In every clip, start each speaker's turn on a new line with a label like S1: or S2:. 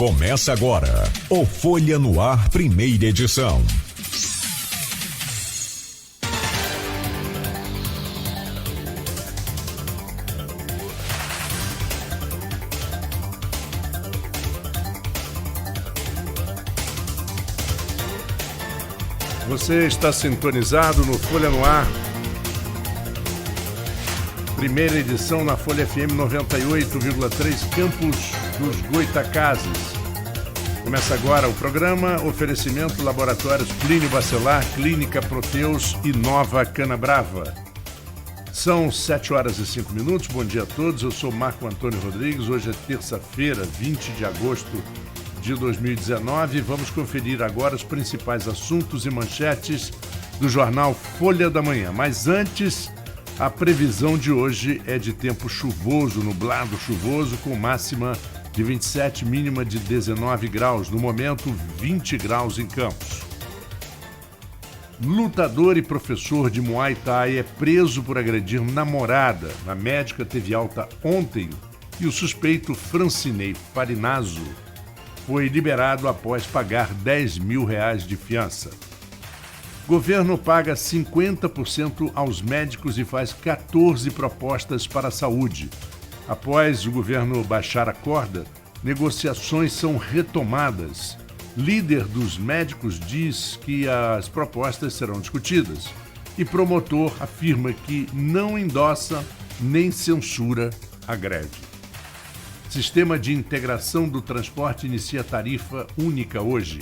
S1: Começa agora o Folha no Ar, primeira edição.
S2: Você está sintonizado no Folha no Ar, primeira edição na Folha FM 98,3, Campos dos Goitacazes. Começa agora o programa, oferecimento Laboratórios Plínio Bacelar, Clínica Proteus e Nova Canabrava. São 7h05, bom dia a todos, eu sou Marco Antônio Rodrigues, hoje é terça-feira, 20 de agosto de 2019. Vamos conferir agora os principais assuntos e manchetes do jornal Folha da Manhã. Mas antes, a previsão de hoje é de tempo chuvoso, nublado chuvoso, com máxima de 27, mínima de 19 graus. No momento, 20 graus em Campos. Lutador e professor de Muay Thai é preso por agredir namorada. A médica teve alta ontem e o suspeito Francinei Farinazzo foi liberado após pagar R$10 mil de fiança. Governo paga 50% aos médicos e faz 14 propostas para a saúde. Após o governo baixar a corda, negociações são retomadas. Líder dos médicos diz que as propostas serão discutidas e promotor afirma que não endossa nem censura a greve. Sistema de integração do transporte inicia tarifa única hoje.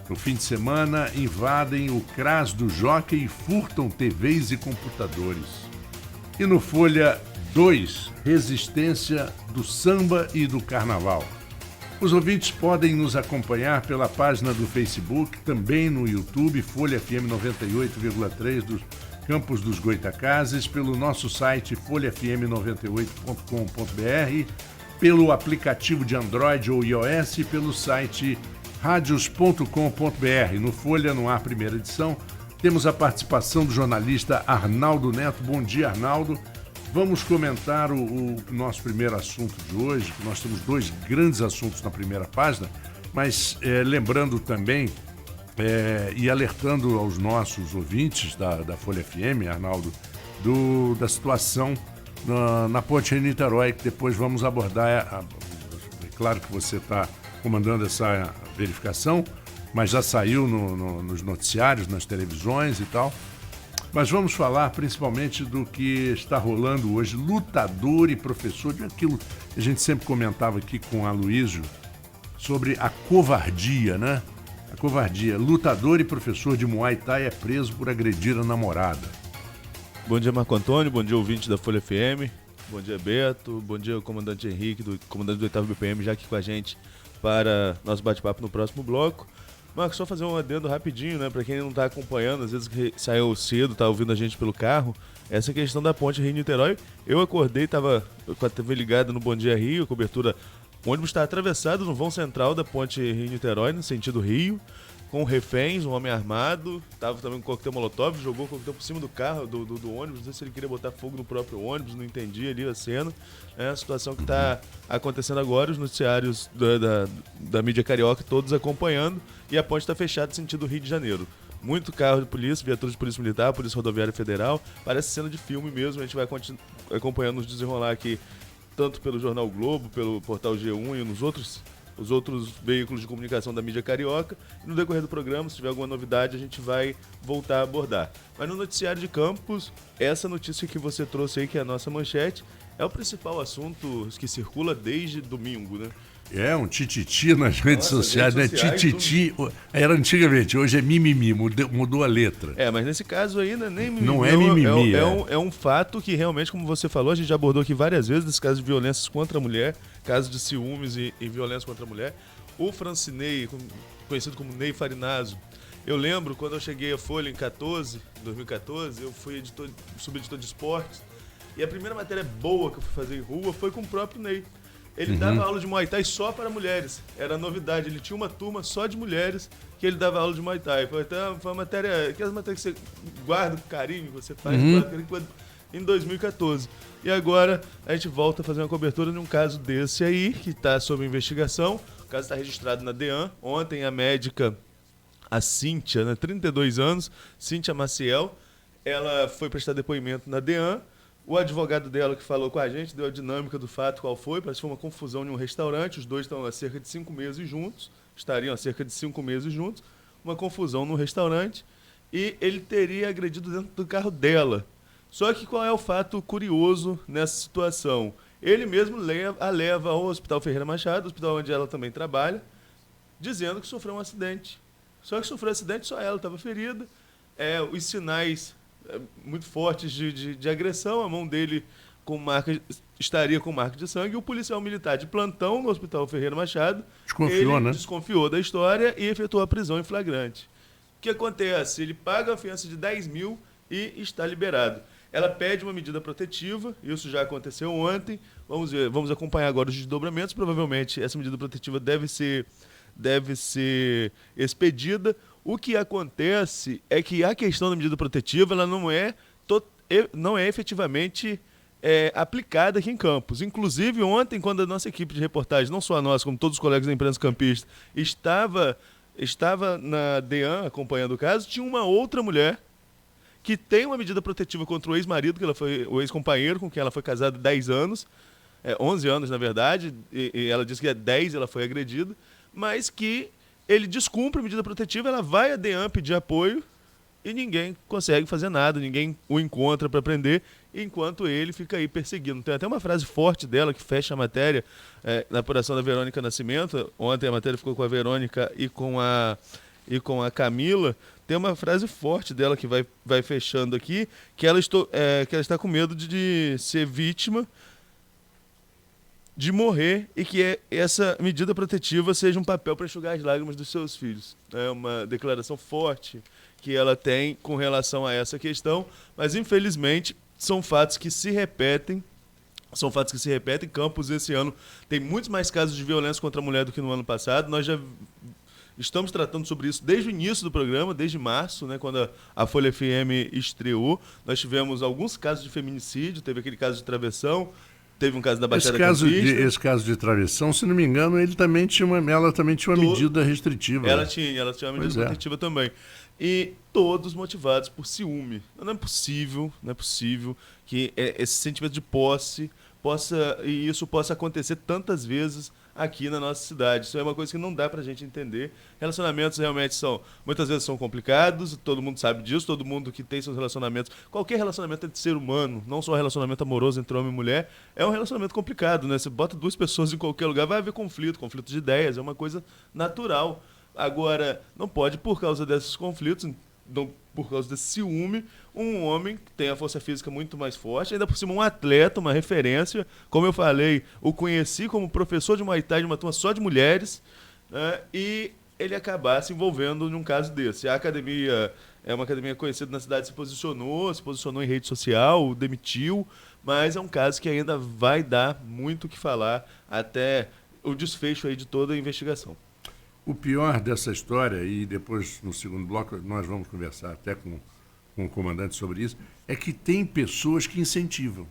S2: No fim de semana, invadem o CRAS do Jockey e furtam TVs e computadores. E no Folha 2, resistência do samba e do carnaval. Os ouvintes podem nos acompanhar pela página do Facebook, também no YouTube, Folha FM 98,3 dos Campos dos Goitacazes, pelo nosso site folhafm98.com.br, pelo aplicativo de Android ou iOS e pelo site radios.com.br. No Folha no Ar, primeira edição, temos a participação do jornalista Arnaldo Neto. Bom dia, Arnaldo. Vamos comentar o nosso primeiro assunto de hoje, que nós temos dois grandes assuntos na primeira página, mas lembrando também e alertando aos nossos ouvintes da Folha FM, Arnaldo, da situação na Ponte Rio-Niterói, que depois vamos abordar. É claro que você está comandando essa verificação, mas já saiu nos noticiários, nas televisões e tal. Mas vamos falar principalmente do que está rolando hoje. Lutador e professor, de aquilo que a gente sempre comentava aqui com a Aloysio, sobre a covardia, né? A covardia. Lutador e professor de Muay Thai é preso por agredir a namorada.
S3: Bom dia, Marco Antônio, bom dia, ouvinte da Folha FM, bom dia, Beto, bom dia, comandante Henrique, comandante do 8º BPM, já aqui com a gente para nosso bate-papo no próximo bloco. Marco, só fazer um adendo rapidinho, né, para quem não está acompanhando, às vezes que saiu cedo, está ouvindo a gente pelo carro, essa questão da ponte Rio-Niterói, eu acordei, estava com a TV ligada no Bom Dia Rio, a cobertura, o ônibus está atravessado no vão central da ponte Rio-Niterói, no sentido Rio, com reféns, um homem armado, estava também com coquetel molotov, jogou o coquetel por cima do carro, do ônibus, não sei se ele queria botar fogo no próprio ônibus, não entendi ali a cena. É a situação que está acontecendo agora, os noticiários da mídia carioca todos acompanhando, e a ponte está fechada sentido Rio de Janeiro. Muito carro de polícia, viaturas de polícia militar, polícia rodoviária federal, parece cena de filme mesmo, a gente vai acompanhando os desenrolar aqui, tanto pelo Jornal Globo, pelo portal G1 e nos outros veículos de comunicação da mídia carioca. E no decorrer do programa, se tiver alguma novidade, a gente vai voltar a abordar. Mas no noticiário de Campos, essa notícia que você trouxe aí, que é a nossa manchete, é o principal assunto que circula desde domingo, né?
S2: É, um tititi nas redes sociais, né? Tititi, era antigamente, hoje é mimimi, mudou a letra.
S3: É, mas nesse caso aí, né, nem mimimi.
S2: Não é mimimi.
S3: É um fato que realmente, como você falou, a gente já abordou aqui várias vezes, nesse caso de violências contra a mulher, casos de ciúmes e violência contra a mulher. O Francinei, conhecido como Ney Farinazzo, eu lembro quando eu cheguei à Folha em 2014, eu fui subeditor de esportes, e a primeira matéria boa que eu fui fazer em rua foi com o próprio Ney. Ele dava aula de Muay Thai só para mulheres. Era novidade. Ele tinha uma turma só de mulheres que ele dava aula de Muay Thai. Foi uma matéria... Aquelas matérias que você guarda com carinho, você faz, guarda com carinho, em 2014. E agora a gente volta a fazer uma cobertura de um caso desse aí, que está sob investigação. O caso está registrado na DEAN. Ontem a médica, a Cíntia, né, 32 anos, Cíntia Maciel, ela foi prestar depoimento na DEAN. O advogado dela que falou com a gente deu a dinâmica do fato, qual foi. Parece que foi uma confusão em um restaurante. Os dois estão há cerca de 5 meses juntos. Estariam há cerca de 5 meses juntos. Uma confusão no restaurante. E ele teria agredido dentro do carro dela. Só que qual é o fato curioso nessa situação? Ele mesmo a leva ao Hospital Ferreira Machado, hospital onde ela também trabalha, dizendo que sofreu um acidente. Só que sofreu um acidente, só ela estava ferida. Os sinais muito fortes de agressão, a mão dele estaria com marca de sangue, e o policial militar de plantão no Hospital Ferreira Machado desconfiou da história e efetuou a prisão em flagrante. O que acontece? Ele paga a fiança de 10 mil e está liberado. Ela pede uma medida protetiva, isso já aconteceu ontem, vamos acompanhar agora os desdobramentos. Provavelmente essa medida protetiva deve ser expedida. O que acontece é que a questão da medida protetiva ela não é efetivamente aplicada aqui em Campos. Inclusive, ontem, quando a nossa equipe de reportagem, não só a nossa, como todos os colegas da imprensa campista, estava na DEAN acompanhando o caso, tinha uma outra mulher que tem uma medida protetiva contra o ex-marido, que ela foi o ex-companheiro com quem ela foi casada há 10 anos, 11 anos, na verdade, e ela disse que há 10 ela foi agredida, mas que ele descumpre a medida protetiva, ela vai à DEAN pedir apoio e ninguém consegue fazer nada, ninguém o encontra para prender, enquanto ele fica aí perseguindo. Tem até uma frase forte dela que fecha a matéria na apuração da Verônica Nascimento. Ontem a matéria ficou com a Verônica e com a Camila. Tem uma frase forte dela que vai fechando aqui, que ela está com medo de ser vítima, de morrer, e que essa medida protetiva seja um papel para enxugar as lágrimas dos seus filhos. É uma declaração forte que ela tem com relação a essa questão, mas infelizmente são fatos que se repetem. Campos, esse ano, tem muitos mais casos de violência contra a mulher do que no ano passado. Nós já estamos tratando sobre isso desde o início do programa, desde março, né, quando a Folha FM estreou. Nós tivemos alguns casos de feminicídio, teve aquele caso de travessão, teve um caso da Baixada Campista.
S2: Esse caso de travessão, se não me engano, ela também tinha uma medida restritiva.
S3: Ela tinha uma medida protetiva também. E todos motivados por ciúme. Não é possível que esse sentimento de posse possa acontecer tantas vezes aqui na nossa cidade. Isso é uma coisa que não dá pra gente entender. Relacionamentos realmente muitas vezes são complicados, todo mundo sabe disso, todo mundo que tem seus relacionamentos, qualquer relacionamento entre ser humano, não só relacionamento amoroso entre homem e mulher, é um relacionamento complicado, né? Você bota duas pessoas em qualquer lugar, vai haver conflito de ideias, é uma coisa natural. Agora, não pode, por causa desses conflitos, por causa desse ciúme, um homem que tem a força física muito mais forte, ainda por cima um atleta, uma referência, como eu falei, o conheci como professor de Muay Thai de uma turma só de mulheres, né, e ele acabar se envolvendo num caso desse. A academia é uma academia conhecida na cidade, se posicionou em rede social, demitiu, mas é um caso que ainda vai dar muito o que falar até o desfecho aí de toda a investigação.
S2: O pior dessa história, e depois no segundo bloco nós vamos conversar até com o comandante sobre isso, é que tem pessoas que incentivam.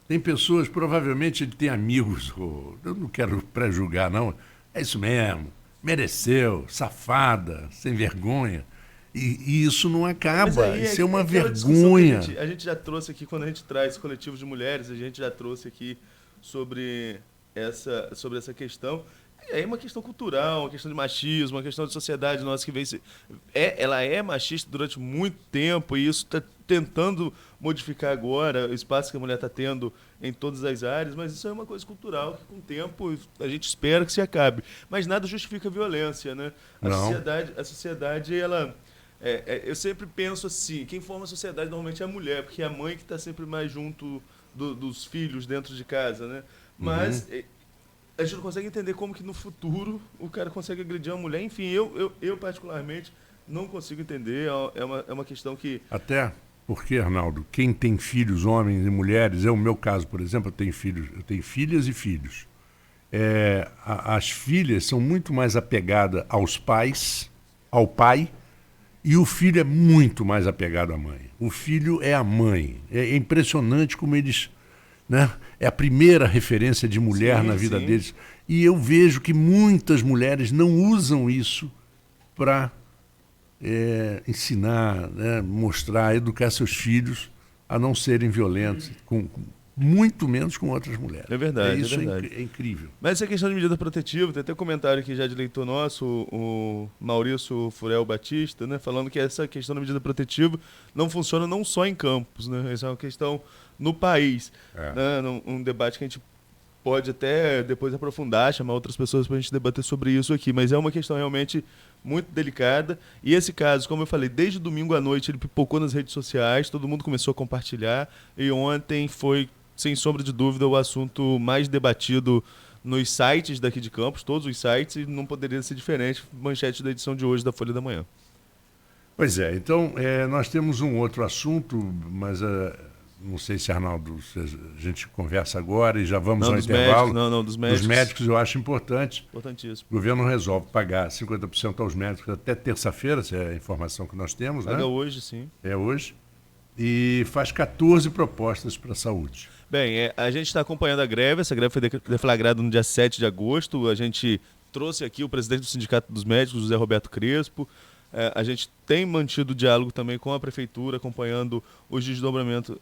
S2: Tem pessoas, provavelmente ele tem amigos, eu não quero pré-julgar não, é isso mesmo, mereceu, safada, sem vergonha, e isso não acaba, isso é uma vergonha.
S3: A gente já trouxe aqui, quando a gente traz coletivos de mulheres, a gente já trouxe aqui sobre essa questão. É uma questão cultural, uma questão de machismo, uma questão de sociedade nossa que vem ela é machista durante muito tempo, e isso está tentando modificar agora o espaço que a mulher está tendo em todas as áreas, mas isso é uma coisa cultural que com o tempo a gente espera que se acabe. Mas nada justifica a violência, né? A sociedade ela... eu sempre penso assim, quem forma a sociedade normalmente é a mulher, porque é a mãe que está sempre mais junto dos filhos dentro de casa, né? Mas... a gente não consegue entender como que no futuro o cara consegue agredir uma mulher. Enfim, eu particularmente não consigo entender. É uma questão que...
S2: Até porque, Arnaldo, quem tem filhos, homens e mulheres, o meu caso, por exemplo, eu tenho filhas e filhos. As filhas são muito mais apegadas aos pais, ao pai, e o filho é muito mais apegado à mãe. O filho é a mãe. É impressionante como eles né? É a primeira referência de mulher na vida deles. E eu vejo que muitas mulheres não usam isso para ensinar, né? Mostrar, educar seus filhos a não serem violentos, muito menos com outras mulheres.
S3: É verdade,
S2: Isso
S3: é verdade.
S2: É incrível.
S3: Mas essa questão de medida protetiva, tem até um comentário aqui já de leitor nosso, o Maurício Furel Batista, né, falando que essa questão da medida protetiva não funciona não só em Campos, né, essa é uma questão no país. Né, um debate que a gente pode até depois aprofundar, chamar outras pessoas para a gente debater sobre isso aqui, mas é uma questão realmente muito delicada. E esse caso, como eu falei, desde domingo à noite ele pipocou nas redes sociais, todo mundo começou a compartilhar, e ontem foi, sem sombra de dúvida, o assunto mais debatido nos sites daqui de Campos, todos os sites, e não poderia ser diferente, manchete da edição de hoje da Folha da Manhã.
S2: Pois é, então nós temos um outro assunto, mas não sei se, Arnaldo, se a gente conversa agora e já vamos ao intervalo.
S3: Dos médicos.
S2: Dos médicos eu acho importante.
S3: Importantíssimo.
S2: O governo resolve pagar 50% aos médicos até terça-feira, essa é a informação que nós temos.
S3: Paga
S2: né?
S3: hoje, sim.
S2: É hoje. E faz 14 propostas para a saúde.
S3: Bem, a gente está acompanhando a greve, essa greve foi deflagrada no dia 7 de agosto, a gente trouxe aqui o presidente do Sindicato dos Médicos, José Roberto Crespo, a gente tem mantido diálogo também com a prefeitura, acompanhando os desdobramentos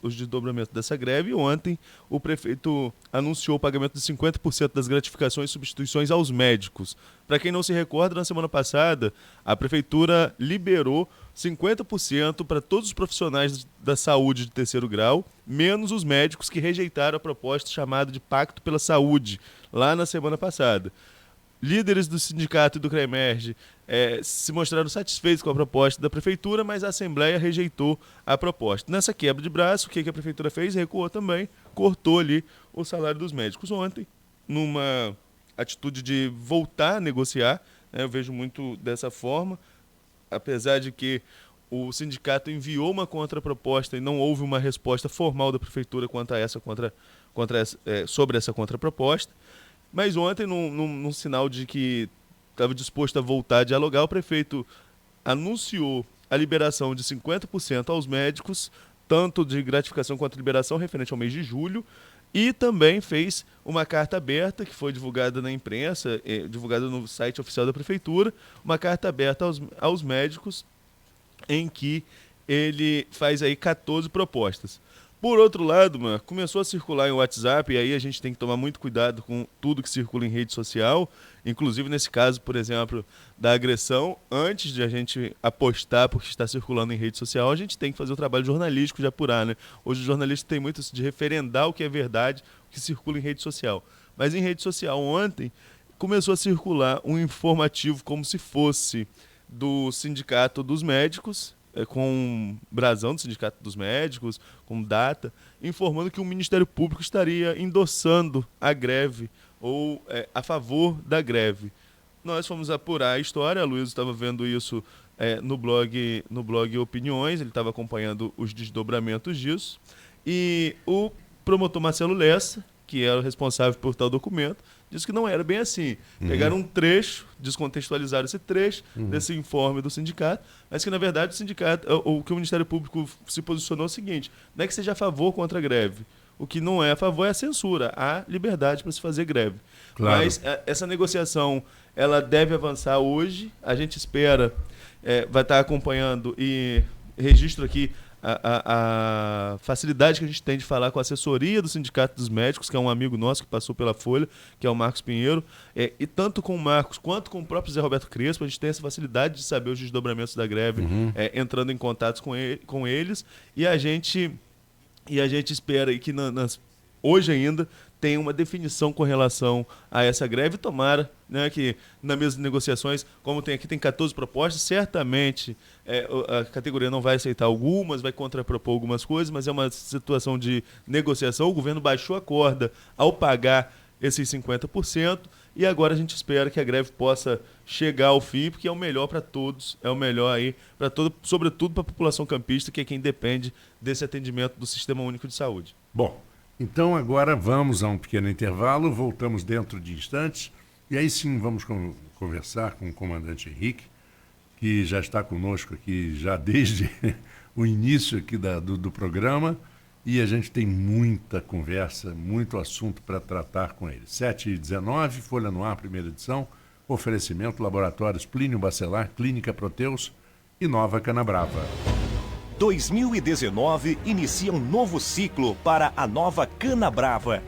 S3: dessa greve, e ontem o prefeito anunciou o pagamento de 50% das gratificações e substituições aos médicos. Para quem não se recorda, na semana passada, a prefeitura liberou 50% para todos os profissionais da saúde de terceiro grau, menos os médicos que rejeitaram a proposta chamada de Pacto pela Saúde, lá na semana passada. Líderes do sindicato e do CREMERGE se mostraram satisfeitos com a proposta da prefeitura, mas a Assembleia rejeitou a proposta. Nessa quebra de braço, o que a prefeitura fez? Recuou também, cortou ali o salário dos médicos ontem, numa atitude de voltar a negociar, né, eu vejo muito dessa forma, apesar de que o sindicato enviou uma contraproposta e não houve uma resposta formal da prefeitura quanto a sobre essa contraproposta. Mas ontem, num sinal de que estava disposto a voltar a dialogar, o prefeito anunciou a liberação de 50% aos médicos, tanto de gratificação quanto de liberação referente ao mês de julho, e também fez uma carta aberta, que foi divulgada na imprensa, divulgada no site oficial da prefeitura, uma carta aberta aos médicos, em que ele faz aí 14 propostas. Por outro lado, começou a circular em WhatsApp, e aí a gente tem que tomar muito cuidado com tudo que circula em rede social, inclusive nesse caso, por exemplo, da agressão. Antes de a gente apostar porque está circulando em rede social, a gente tem que fazer o trabalho jornalístico de apurar, né? Hoje os jornalistas têm muito isso de referendar o que é verdade, o que circula em rede social. Mas em rede social, ontem, começou a circular um informativo como se fosse do Sindicato dos Médicos, com brasão do Sindicato dos Médicos, com data, informando que o Ministério Público estaria endossando a greve ou a favor da greve. Nós fomos apurar a história, a Luísa estava vendo isso no blog Opiniões, ele estava acompanhando os desdobramentos disso, e o promotor Marcelo Lessa, que era o responsável por tal documento, disse que não era bem assim. Pegaram um trecho, descontextualizaram esse trecho desse informe do sindicato, mas que, na verdade, o sindicato, o que o Ministério Público se posicionou é o seguinte: não é que seja a favor ou contra a greve. O que não é a favor é a censura. Há liberdade para se fazer greve. Claro. Mas essa negociação ela deve avançar hoje. A gente espera, vai estar acompanhando, e registro aqui a facilidade que a gente tem de falar com a assessoria do Sindicato dos Médicos, que é um amigo nosso que passou pela Folha, que é o Marcos Pinheiro, e tanto com o Marcos quanto com o próprio Zé Roberto Crespo, a gente tem essa facilidade de saber os desdobramentos da greve, entrando em contato com eles, e a gente espera aí que hoje ainda tem uma definição com relação a essa greve. Tomara, né, que na mesa de negociações, como tem 14 propostas, certamente a categoria não vai aceitar algumas, vai contrapropor algumas coisas, mas é uma situação de negociação. O governo baixou a corda ao pagar esses 50%, e agora a gente espera que a greve possa chegar ao fim, porque é o melhor para todos, é o melhor aí para sobretudo para a população campista, que é quem depende desse atendimento do Sistema Único de Saúde.
S2: Bom, então agora vamos a um pequeno intervalo, voltamos dentro de instantes, e aí sim vamos conversar com o comandante Henrique, que já está conosco aqui já desde o início aqui do programa, e a gente tem muita conversa, muito assunto para tratar com ele. 7h19, Folha no Ar, primeira edição, oferecimento Laboratórios Plínio Bacelar, Clínica Proteus e Nova Canabrava.
S4: 2019 inicia um novo ciclo para a Nova Canabrava.